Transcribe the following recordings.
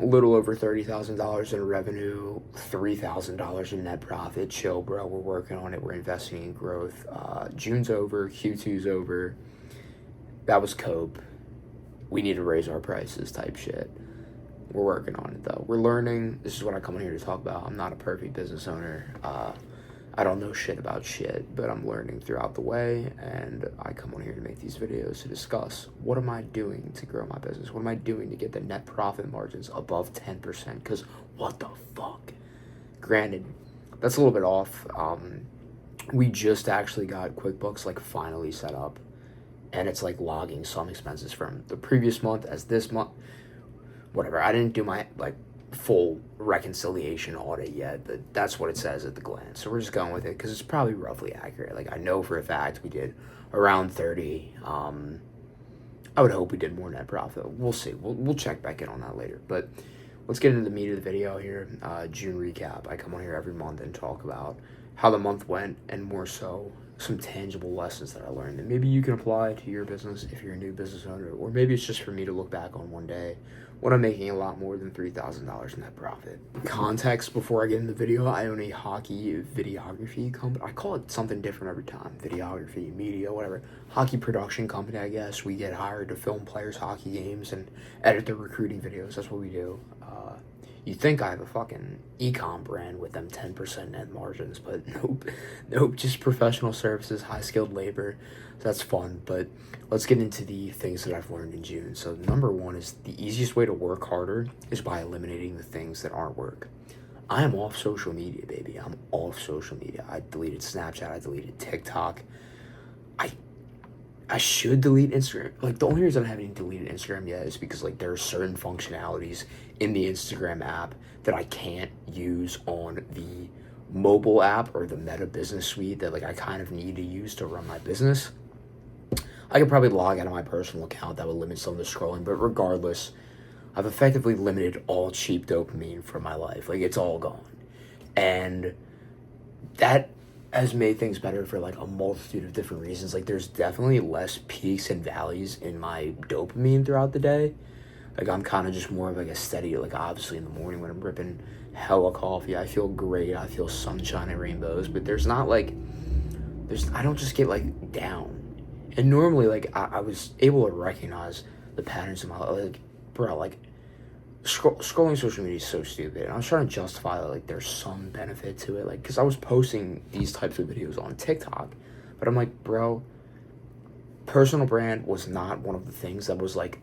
A little over $30,000 in revenue, $3,000 in net profit. Chill, bro. We're working on it. We're investing in growth. June's over. Q2's over. That was cope. We need to raise our prices type shit. We're working on it, though. We're learning. This is what I come in here to talk about. I'm not a perfect business owner. I don't know shit about shit, but I'm learning throughout the way, and I come on here to make these videos to discuss what am I doing to grow my business? What am I doing to get the net profit margins above 10%? Because what the fuck? Granted, that's a little bit off. We just actually got QuickBooks like finally set up, and it's like logging some expenses from the previous month as this month. Whatever. I didn't do my like full reconciliation audit yet, but that's what it says at the glance. So we're just going with it because it's probably roughly accurate. Like, I know for a fact we did around 30. I would hope we did more net profit. We'll see. We'll check back in on that later. But let's get into the meat of the video here. June recap. I come on here every month and talk about how the month went, and more so some tangible lessons that I learned that maybe you can apply to your business if you're a new business owner, or maybe it's just for me to look back on one day when I'm making a lot more than $3,000 net profit. Context before I get into the video, I own a hockey videography company. I call it something different every time. Videography, media, whatever. Hockey production company, I guess. We get hired to film players' hockey games and edit their recruiting videos. That's what we do. You think I have a fucking e-com brand with them 10% net margins, but nope, just professional services, high-skilled labor. So that's fun, but let's get into the things that I've learned in June. So number one is the easiest way to work harder is by eliminating the things that aren't work. I am off social media, baby. I'm off social media. I deleted Snapchat. I deleted TikTok. I should delete Instagram. Like, the only reason I haven't deleted Instagram yet is because, like, there are certain functionalities in the Instagram app that I can't use on the mobile app or the Meta Business Suite that, like, I kind of need to use to run my business. I could probably log out of my personal account. That would limit some of the scrolling. But regardless, I've effectively limited all cheap dopamine from my life. Like, it's all gone. And that has made things better for like a multitude of different reasons. Like, there's definitely less peaks and valleys in my dopamine throughout the day. Like, I'm kind of just more of like a steady, like, obviously in the morning when I'm ripping hella coffee, I feel great. I feel sunshine and rainbows, but there's not like, I don't just get like down. And normally, like, I was able to recognize the patterns in my life. Like, bro, like, scrolling social media is so stupid, and I was trying to justify that, like, there's some benefit to it, like, because I was posting these types of videos on TikTok, but I'm like, bro, personal brand was not one of the things that was like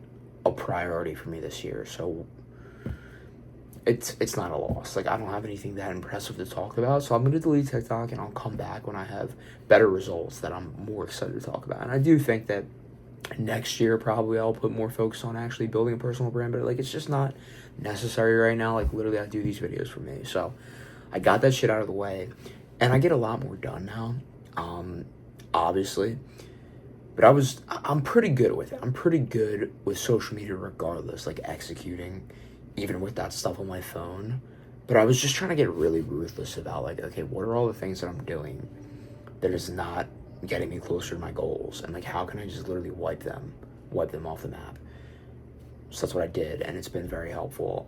a priority for me this year, so it's not a loss. Like, I don't have anything that impressive to talk about, so I'm gonna delete TikTok, and I'll come back when I have better results that I'm more excited to talk about. And I do think that next year probably I'll put more focus on actually building a personal brand, but like, it's just not necessary right now. Like, literally, I do these videos for me, so I got that shit out of the way, and I get a lot more done now, obviously. But I'm pretty good with it. I'm pretty good with social media regardless, like executing even with that stuff on my phone. But I was just trying to get really ruthless about, like, okay, what are all the things that I'm doing that is not getting me closer to my goals, and like, how can I just literally wipe them off the map? So that's what I did, and it's been very helpful.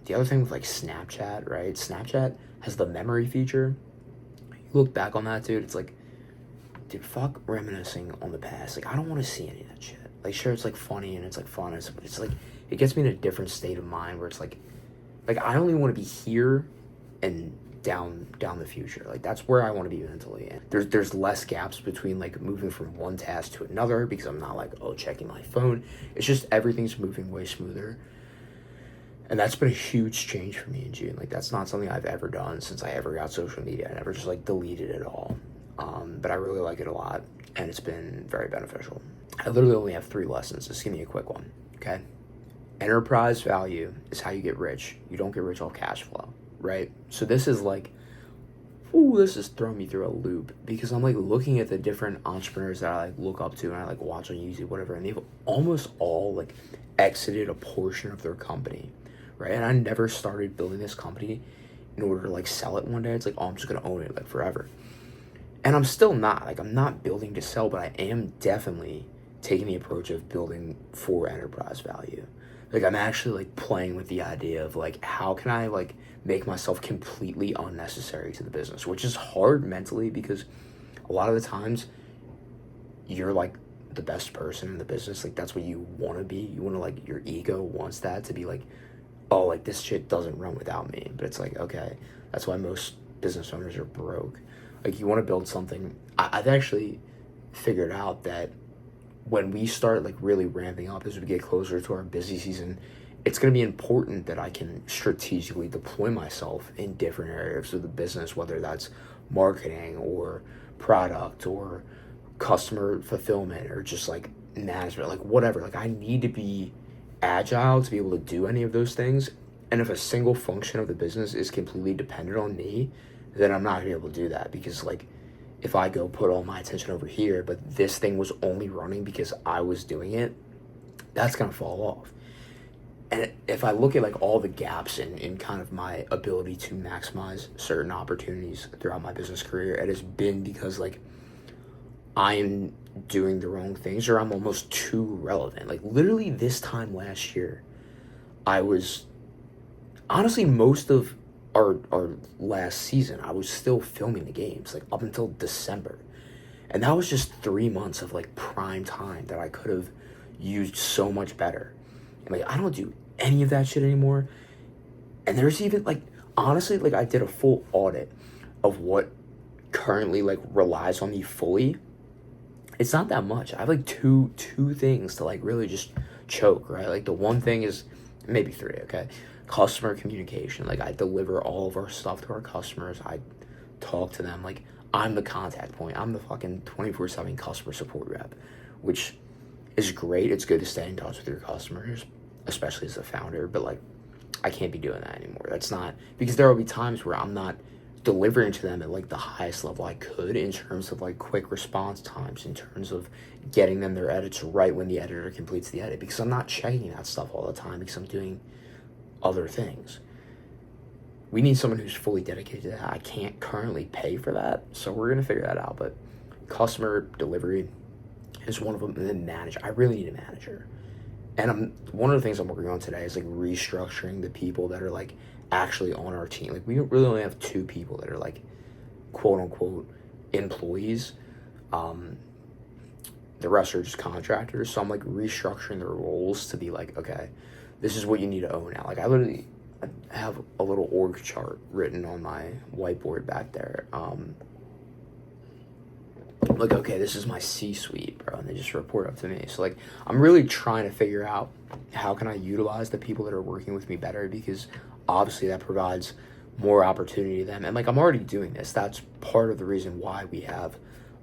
The other thing with like Snapchat, right? Snapchat has the memory feature. You look back on that, dude, it's like, dude, fuck reminiscing on the past. Like, I don't want to see any of that shit. Like, sure, it's like funny and it's like fun. It's like, it gets me in a different state of mind where it's like I only want to be here and down the future. Like, that's where I want to be mentally. And there's less gaps between like moving from one task to another because I'm not like, oh, checking my phone. It's just everything's moving way smoother. And that's been a huge change for me in June. Like, that's not something I've ever done since I ever got social media. I never just like deleted it all. But I really like it a lot, and it's been very beneficial. I literally only have 3 lessons. Just give me a quick one, okay? Enterprise value is how you get rich. You don't get rich off cash flow, right? So this is like, this is throwing me through a loop because I'm like looking at the different entrepreneurs that I like look up to and I like watch on YouTube, whatever, and they've almost all like exited a portion of their company, right? And I never started building this company in order to like sell it one day. It's like, oh, I'm just gonna own it like forever. And I'm still not, like, I'm not building to sell, but I am definitely taking the approach of building for enterprise value. Like, I'm actually, like, playing with the idea of, like, how can I, like, make myself completely unnecessary to the business, which is hard mentally because a lot of the times you're, like, the best person in the business. Like, that's what you want to be. You want to, like, your ego wants that to be, like, oh, like, this shit doesn't run without me. But it's like, okay, that's why most business owners are broke. Like, you want to build something. I've actually figured out that when we start like really ramping up as we get closer to our busy season, it's going to be important that I can strategically deploy myself in different areas of the business, whether that's marketing or product or customer fulfillment or just like management, like whatever. Like, I need to be agile to be able to do any of those things. And if a single function of the business is completely dependent on me, then I'm not gonna be able to do that, because like if I go put all my attention over here, but this thing was only running because I was doing it, that's gonna fall off. And if I look at like all the gaps in kind of my ability to maximize certain opportunities throughout my business career, it has been because like I'm doing the wrong things or I'm almost too relevant. Like, literally this time last year, I was honestly most of our last season, I was still filming the games like up until December. And that was just 3 months of like prime time that I could have used so much better. And like, I don't do any of that shit anymore. And there's even like, honestly, like I did a full audit of what currently like relies on me fully. It's not that much. I have like two things to like really just choke, right? Like, the one thing is maybe three, okay? Customer communication. Like, I deliver all of our stuff to our customers. I talk to them. Like, I'm the contact point. I'm the fucking 24/7 customer support rep, which is great. It's good to stay in touch with your customers, especially as a founder, but like, I can't be doing that anymore. That's not, because there will be times where I'm not delivering to them at like the highest level I could in terms of like quick response times, in terms of getting them their edits right when the editor completes the edit, because I'm not checking that stuff all the time because I'm doing other things. We need someone who's fully dedicated to that. I can't currently pay for that, so we're gonna figure that out. But customer delivery is one of them. And then manage. I really need a manager. And one of the things I'm working on today is like restructuring the people that are like actually on our team. Like, we really only have 2 people that are like quote unquote employees. The rest are just contractors. So I'm like restructuring their roles to be like, okay, this is what you need to own now. Like, I have a little org chart written on my whiteboard back there. Like, okay, this is my C-suite, bro, and they just report up to me. So like, I'm really trying to figure out how can I utilize the people that are working with me better, because obviously that provides more opportunity to them. And like, I'm already doing this. That's part of the reason why we have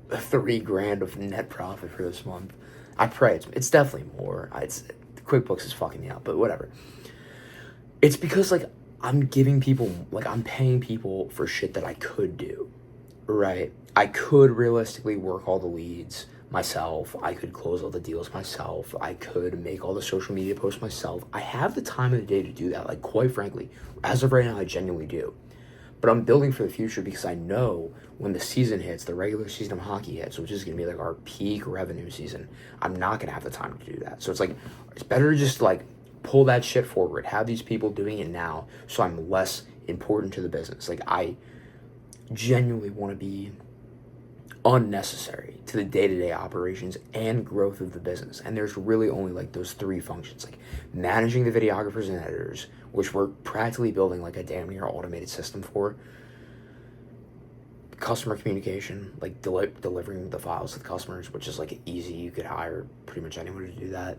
$3,000 of net profit for this month. I pray it's definitely more. QuickBooks is fucking me up, but whatever. It's because like I'm giving people, like I'm paying people for shit that I could do, right? I could realistically work all the leads myself. I could close all the deals myself. I could make all the social media posts myself. I have the time of the day to do that. Like, quite frankly, as of right now, I genuinely do. But I'm building for the future because I know when the season hits, the regular season of hockey hits, which is going to be like our peak revenue season, I'm not going to have the time to do that. So it's like, it's better to just like pull that shit forward, have these people doing it now, so I'm less important to the business. Like, I genuinely want to be unnecessary to the day-to-day operations and growth of the business. And there's really only like those 3 functions, like managing the videographers and editors, which we're practically building like a damn near automated system for. Customer communication, like delivering the files to the customers, which is like easy. You could hire pretty much anyone to do that.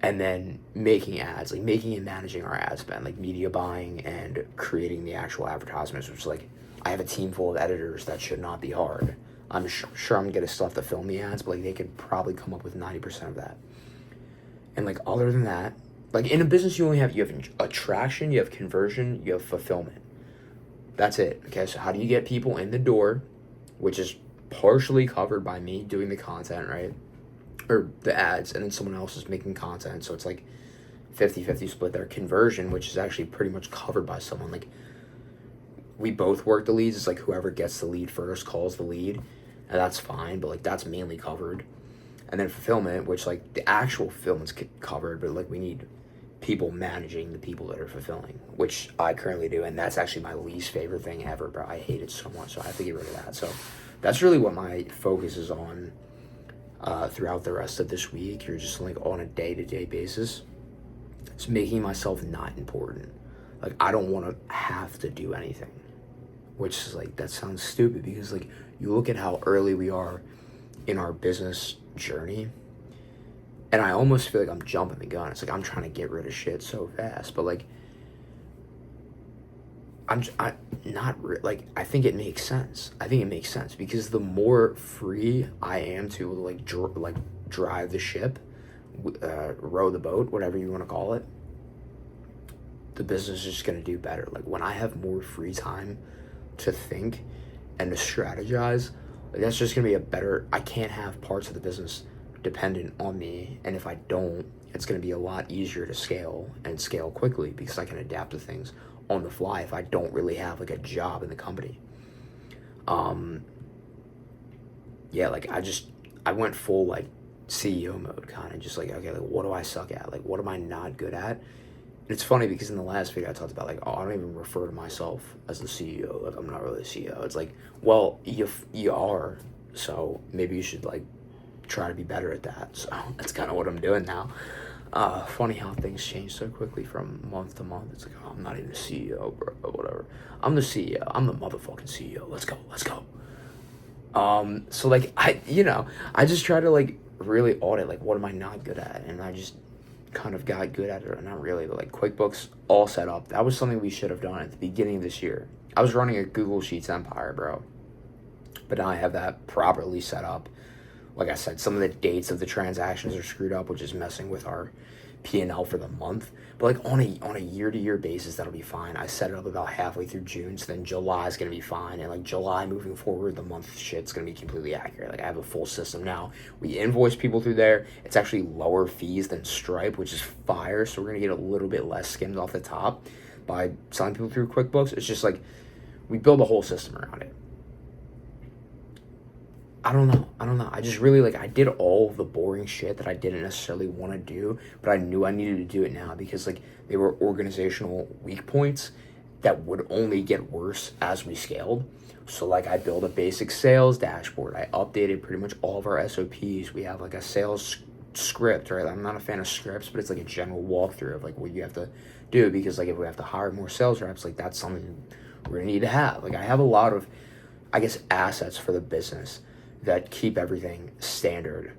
And then making ads, like making and managing our ad spend, like media buying and creating the actual advertisements, which is like, I have a team full of editors. That should not be hard. I'm sure I'm gonna still have to film the ads, but like they could probably come up with 90% of that. And like, other than that, like in a business, you have attraction, you have conversion, you have fulfillment. That's it. Okay, so how do you get people in the door, which is partially covered by me doing the content, right? Or the ads, and then someone else is making content. So it's like 50-50 split there. Conversion, which is actually pretty much covered by someone. Like, we both work the leads. It's like whoever gets the lead first calls the lead, and that's fine, but like that's mainly covered. And then fulfillment, which like the actual fulfillment's covered, but like we need people managing the people that are fulfilling, which I currently do, and that's actually my least favorite thing ever, bro. I hate it so much, so I have to get rid of that. So that's really what my focus is on throughout the rest of this week. You're just like on a day-to-day basis. It's making myself not important. Like, I don't want to have to do anything, which is like, that sounds stupid because like you look at how early we are in our business journey, and I almost feel like I'm jumping the gun. It's like I'm trying to get rid of shit so fast, but like I think it makes sense. I think it makes sense because the more free I am to like drive the ship, row the boat, whatever you want to call it, the business is just going to do better. Like, when I have more free time to think and to strategize, like, that's just going to be a better, I can't have parts of the business dependent on me, and if I don't, it's going to be a lot easier to scale and scale quickly because I can adapt to things on the fly if I don't really have like a job in the company. Yeah, like I went full like CEO mode, kind of just like, okay, like what do I suck at? Like, what am I not good at? And it's funny because in the last video I talked about like, oh, I don't even refer to myself as the CEO. Like, I'm not really the CEO. It's like, well, you are, so maybe you should like try to be better at that. So that's kind of what I'm doing now. Funny how things change so quickly from month to month. It's like, oh, I'm not even the CEO, bro, but whatever. I'm the CEO. I'm the motherfucking CEO. Let's go. So like, I just try to like really audit, like, what am I not good at? And I just kind of got good at it, or not really, but like QuickBooks all set up. That was something we should have done at the beginning of this year. I was running a Google Sheets empire, bro, but now I have that properly set up. Like I said, some of the dates of the transactions are screwed up, which is messing with our P&L for the month. But like on a year-to-year basis, that'll be fine. I set it up about halfway through June, so then July is going to be fine. And like July moving forward, the month shit's going to be completely accurate. Like, I have a full system now. We invoice people through there. It's actually lower fees than Stripe, which is fire. So we're going to get a little bit less skimmed off the top by selling people through QuickBooks. It's just like we build a whole system around it. I don't know. I just really, like, I did all of the boring shit that I didn't necessarily want to do, but I knew I needed to do it now because, like, they were organizational weak points that would only get worse as we scaled. So, like, I built a basic sales dashboard. I updated pretty much all of our SOPs. We have, like, a sales script, right? I'm not a fan of scripts, but it's, like, a general walkthrough of, like, what you have to do because, like, if we have to hire more sales reps, like, that's something we're going to need to have. Like, I have a lot of, I guess, assets for the business that keep everything standard.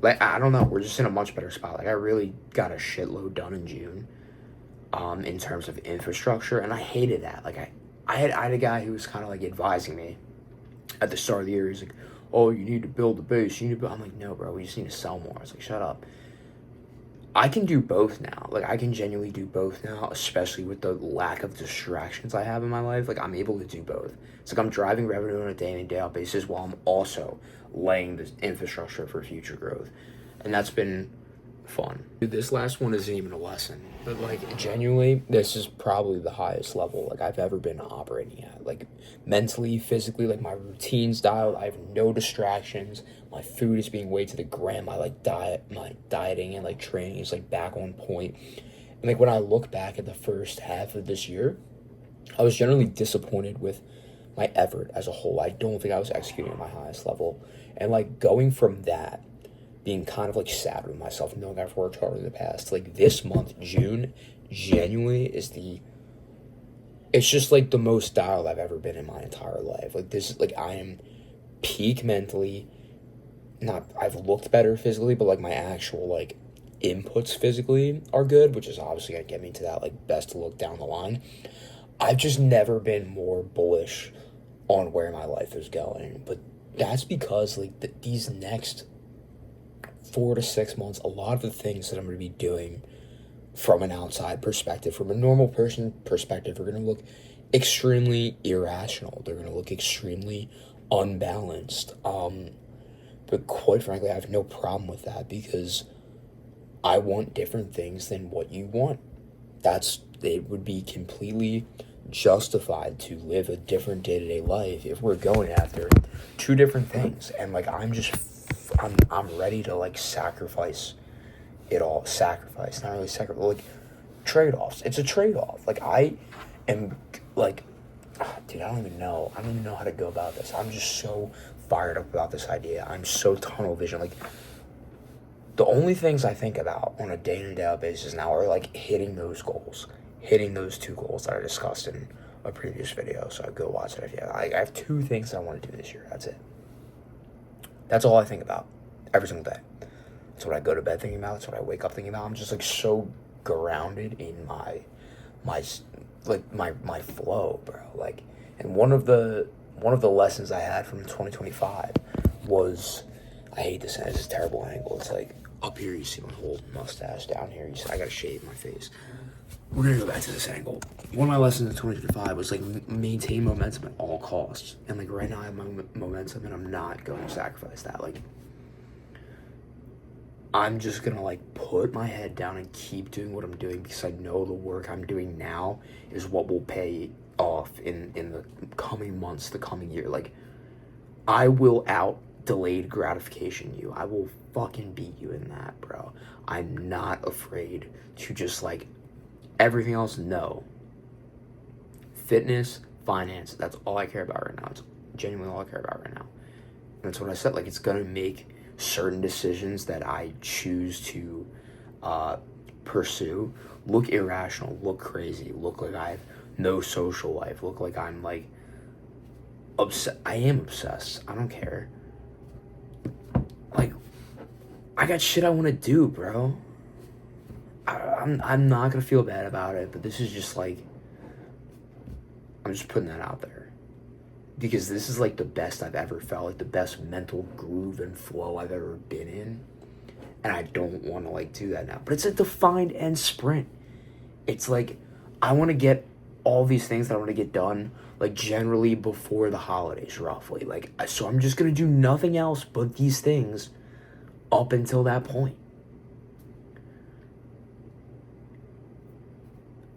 Like, I don't know, we're just in a much better spot. Like, I really got a shitload done in June, in terms of infrastructure, and I hated that. Like, I had a guy who was kind of like advising me at the start of the year. He's like, oh, you need to build the base. You need to build. I'm like, no, bro, we just need to sell more. I was like, shut up. I can do both now. Like, I can genuinely do both now, especially with the lack of distractions I have in my life. Like, I'm able to do both. It's like I'm driving revenue on a day-in and day-out basis while I'm also laying the infrastructure for future growth. And that's been fun. Dude, this last one isn't even a lesson. But, like, genuinely, this is probably the highest level, like, I've ever been operating at. Like, mentally, physically, like, my routine's dialed. I have no distractions. My food is being weighed to the gram. My dieting and like training is like back on point. And like when I look back at the first half of this year, I was generally disappointed with my effort as a whole. I don't think I was executing at my highest level. And like going from that, being kind of like sad with myself, knowing I've worked hard in the past, like this month, June, genuinely it's just like the most dialed I've ever been in my entire life. Like this is like, I am peak mentally. Not, I've looked better physically, but like my actual like inputs physically are good, which is obviously gonna get me to that like best look down the line. I've just never been more bullish on where my life is going, but that's because like these next 4 to 6 months, a lot of the things that I'm gonna be doing from an outside perspective, from a normal person perspective, are gonna look extremely irrational. They're gonna look extremely unbalanced. But quite frankly, I have no problem with that because I want different things than what you want. It would be completely justified to live a different day-to-day life if we're going after two different things. And like, I'm ready to like sacrifice it all. Sacrifice, not really sacrifice, like trade-offs. It's a trade-off. Like, I am, like, dude, I don't even know how to go about this. I'm just so fired up about this idea. I'm so tunnel vision. Like, the only things I think about on a day-to-day basis now are, like, hitting those goals. Hitting those 2 goals that I discussed in a previous video. So go watch it if you have. I have 2 things I want to do this year. That's it. That's all I think about every single day. That's what I go to bed thinking about. That's what I wake up thinking about. I'm just, like, so grounded in my flow, bro. Like, and one of the lessons I had from 2025 was, I hate this. It's a terrible angle. It's like up here you see my whole mustache. Down here you see I gotta shave my face. We're gonna go back to this angle. One of my lessons in 2025 was, like, maintain momentum at all costs. And, like, right now I have my momentum, and I'm not going to sacrifice that. Like, I'm just gonna, like, put my head down and keep doing what I'm doing, because I know the work I'm doing now is what will pay off in the coming months, the coming year. Like, I will out delayed gratification you. I will fucking beat you in that, bro. I'm not afraid to just, like, everything else, no. Fitness, finance, that's all I care about right now. It's genuinely all I care about right now. And that's what I said. Like, it's gonna make certain decisions that I choose to pursue look irrational, look crazy, look like I have no social life, look like I'm, like, I am obsessed. I don't care. Like, I got shit I want to do, bro. I'm not gonna feel bad about it, but this is just, like, I'm just putting that out there, because this is, like, the best I've ever felt, like, the best mental groove and flow I've ever been in, and I don't want to, like, do that now. But it's a defined end sprint. It's like, I want to get all these things that I want to get done, like, generally before the holidays, roughly. Like, so I'm just gonna do nothing else but these things up until that point.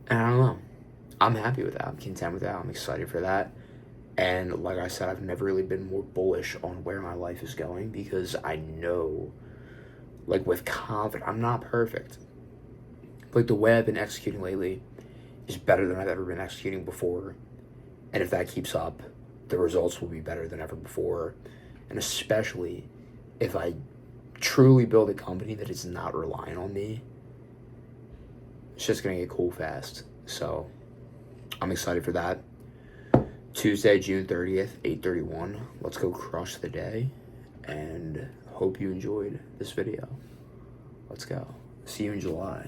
And I don't know. I'm happy with that. I'm content with that. I'm excited for that. And like I said, I've never really been more bullish on where my life is going, because I know, like, with confidence, I'm not perfect. Like, the way I've been executing lately is better than I've ever been executing before. And if that keeps up, the results will be better than ever before. And especially if I truly build a company that is not relying on me, it's just gonna get cool fast. So I'm excited for that. Tuesday, June 30th, 8:31. Let's go crush the day, and hope you enjoyed this video. Let's go. See you in July.